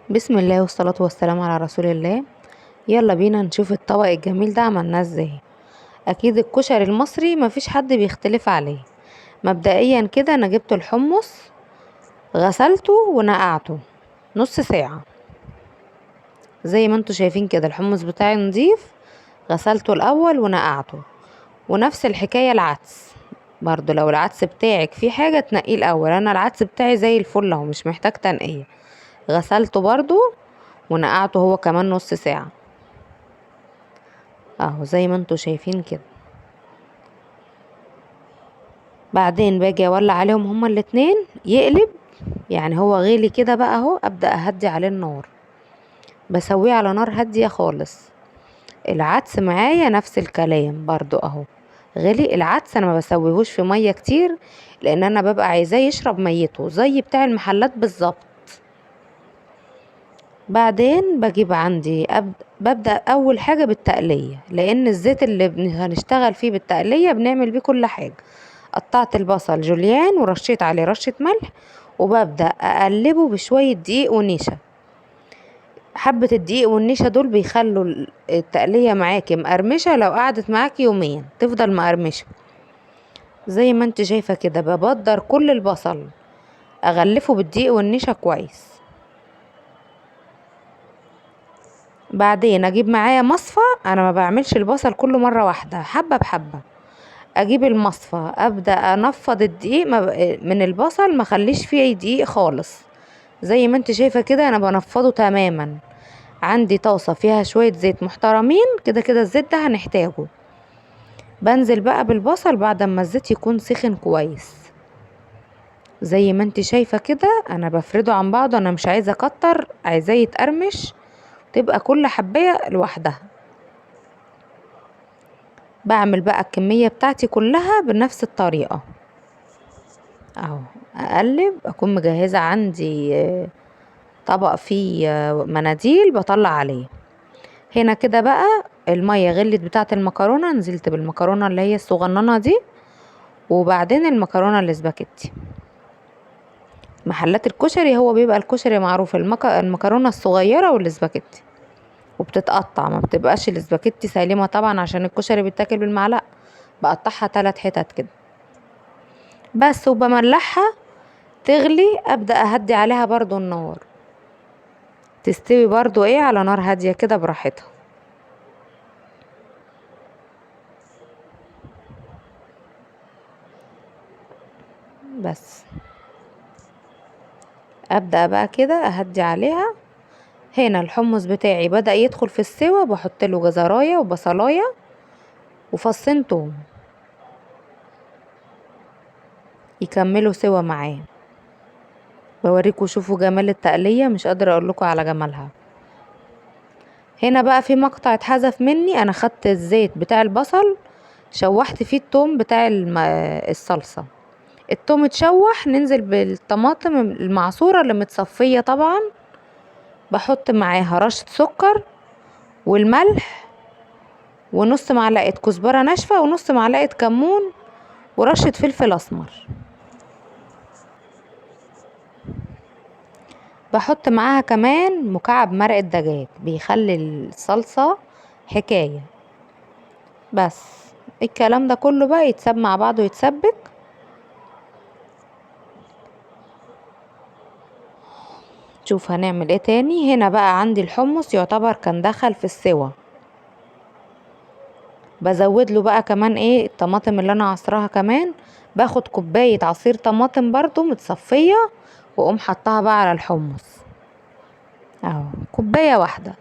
بسم الله والصلاة والسلام على رسول الله. يلا بينا نشوف الطبق الجميل ده عملناه ازاي. اكيد الكشري المصري مفيش حد بيختلف عليه. مبدئيا كده انا جبت الحمص، غسلته ونقعته نص ساعة. زي ما انتوا شايفين كده الحمص بتاعي نضيف، غسلته الاول ونقعته. ونفس الحكاية العدس، برضو لو العدس بتاعك فيه حاجة تنقيه الاول. انا العدس بتاعي زي الفل اهو، مش محتاج تنقية. غسلته برضو ونقعته هو كمان نص ساعة اهو زي ما انتوا شايفين كده. بعدين باجي اولع عليهم هما الاتنين يقلب، يعني هو غلي كده بقى اهو، ابدا اهدي عليه النار، بسويه على نار هاديه خالص. العدس معايا نفس الكلام برضو اهو، غلي العدس. انا ما بسويهوش في ميه كتير، لان انا ببقى عايزاه يشرب ميته زي بتاع المحلات بالظبط. بعدين بجيب عندي ببدأ أول حاجة بالتقلية، لأن الزيت اللي هنشتغل فيه بالتقلية بنعمل بيه كل حاجة. قطعت البصل جوليان ورشيت عليه رشة ملح، وببدأ أقلبه بشوية دقيق ونشا. حبة الدقيق والنشا دول بيخلوا التقلية معاكي مقرمشة، لو قعدت معاكي يومين تفضل مقرمشة. زي ما انت شايفة كده ببدر كل البصل، أغلفه بالدقيق والنشا كويس. بعدين اجيب معايا مصفى، انا ما بعملش البصل كله مره واحده، حبه بحبه. اجيب المصفى ابدا انفض الدقيق من البصل، ما اخليش فيه اي دقيق خالص. زي ما انت شايفه كده انا بنفضه تماما. عندي طاسه فيها شويه زيت محترمين، كده كده الزيت ده هنحتاجه. بنزل بقى بالبصل بعد ما الزيت يكون سخن كويس. زي ما انت شايفه كده انا بفرده عن بعضه، انا مش عايزه اكتر، عايزاه يتقرمش، تبقى كل حبايه لوحدها. بعمل بقى الكمية بتاعتي كلها بنفس الطريقة اهو. اقلب، اكون مجهزة عندي طبق فيه مناديل بطلع عليه. هنا كده بقى المية غلت بتاعة المكرونة، نزلت بالمكرونة اللي هي الصغننة دي، وبعدين المكرونة الاسباجيتي. محلات الكشري هو بيبقى الكشري معروف المكرونة الصغيرة والاسباجيتي، وبتتقطع، ما بتبقاش الاسباجيتي سليمة طبعا عشان الكشري بيتاكل بالمعلقة. بقطعها 3 حتت كده بس، وبملحها تغلي. ابدأ اهدي عليها برضو النار، تستوي برضو على نار هادية كده براحتها. بس ابدأ بقى كده اهدي عليها. هنا الحمص بتاعي بدأ يدخل في السوا، بحط له جزرايه وبصلايه وفصين توم يكملوا سوا معاه. بوريكم شوفوا جمال التقلية، مش قادرة اقول لكم على جمالها. هنا بقى في مقطع اتحذف مني، انا خدت الزيت بتاع البصل شوحت فيه التوم بتاع الصلصة. التوم اتشوح، ننزل بالطماطم المعصورة اللي متصفية طبعا، بحط معاها رشة سكر والملح ونص معلقة كزبرة ناشفة ونص معلقة كمون ورشة فلفل اسمر. بحط معاها كمان مكعب مرقة دجاج، بيخلي الصلصة حكاية. بس الكلام ده كله بقى يتساب مع بعضه ويتسبك. شوف هنعمل ايه تاني. هنا بقى عندي الحمص يعتبر كان دخل في السوا، بزود له بقى كمان الطماطم اللي انا عصراها كمان. باخد كوباية عصير طماطم برضو متصفية، واقوم حطها بقى على الحمص اهو، كوباية واحدة.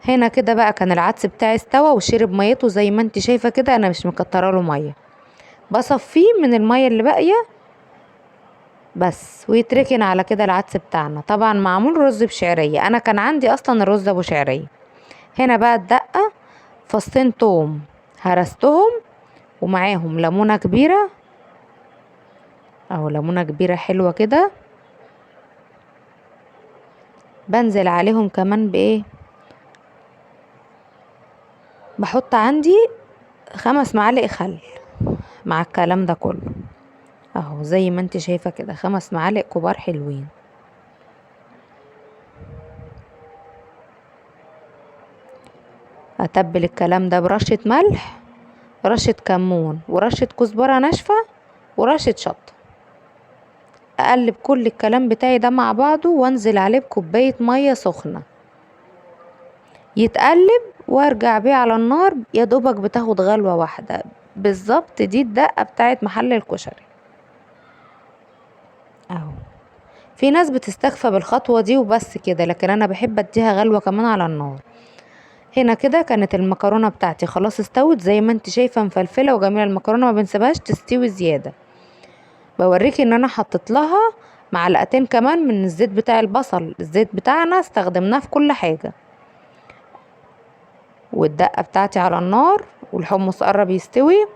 هنا كده بقى كان العدس بتاعي استوى وشرب ميته زي ما انت شايفة كده، انا مش مكتره له مية. بصفيه من المية اللي باقية بس، ويتركن على كده. العدس بتاعنا طبعا معمول رز بشعرية، انا كان عندي اصلا الرز ابو شعرية. هنا بقى الدقة، فصين توم هرستهم، ومعاهم ليمونة كبيرة اهو، ليمونة كبيرة حلوة كده. بنزل عليهم كمان بحط عندي 5 معالق خل مع الكلام ده كله اهو، زي ما انت شايفة كده 5 معالق كبار حلوين. هتبل الكلام ده برشة ملح، رشة كمون، ورشة كزبرة ناشفة، ورشة شطة. اقلب كل الكلام بتاعي ده مع بعضه وانزل عليه بكوباية مية سخنة يتقلب، وارجع بيه على النار. يا دوبك بتاخد غلوة واحدة بالظبط. دي الدقة بتاعت محل الكشري اهو. في ناس بتستكفى بالخطوة دي وبس كده، لكن انا بحب اديها غلوة كمان على النار. هنا كده كانت المكرونة بتاعتي خلاص استوت زي ما انت شايفة، مفلفلة وجميلة. المكرونة ما بنسيبهاش تستوي زيادة. بوريكي ان انا حطيت لها معلقتين كمان من الزيت بتاع البصل. الزيت بتاعنا استخدمناه في كل حاجة. والدقة بتاعتي على النار والحمص قرب يستوي.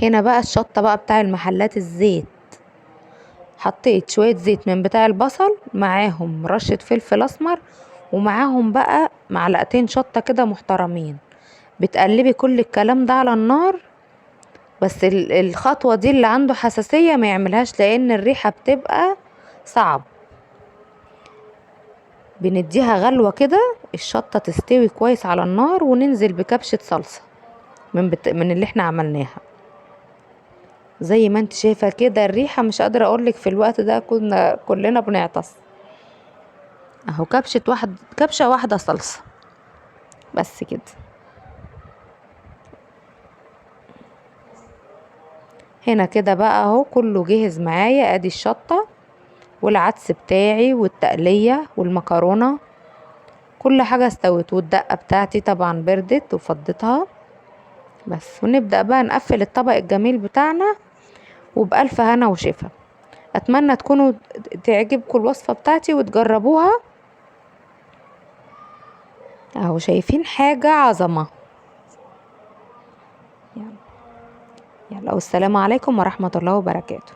هنا بقى الشطة بقى بتاع المحلات، الزيت. حطيت شوية زيت من بتاع البصل، معاهم رشة فلفل اسمر، ومعاهم بقى معلقتين شطة كده محترمين. بتقلبي كل الكلام ده على النار. بس الخطوة دي اللي عنده حساسية ما يعملهاش، لان الريحة بتبقى صعب. بنديها غلوة كده، الشطة تستوي كويس على النار، وننزل بكبشة صلصة من اللي احنا عملناها. زي ما انت شايفة كده الريحة، مش قادرة اقولك في الوقت ده كنا كلنا بنعطس اهو. كبشة واحدة صلصة بس كده. هنا كده بقى اهو كله جهز معايا. ادي الشطة والعدس بتاعي والتقلية والمكرونة، كل حاجة استوت. والدقة بتاعتي طبعا بردت وفضيتها بس. ونبدأ بقى نقفل الطبق الجميل بتاعنا، وبألف هنا وشفا. اتمنى تكونوا تعجبكم الوصفة بتاعتي وتجربوها اهو. شايفين حاجة عظمة. يلا والسلام عليكم ورحمة الله وبركاته.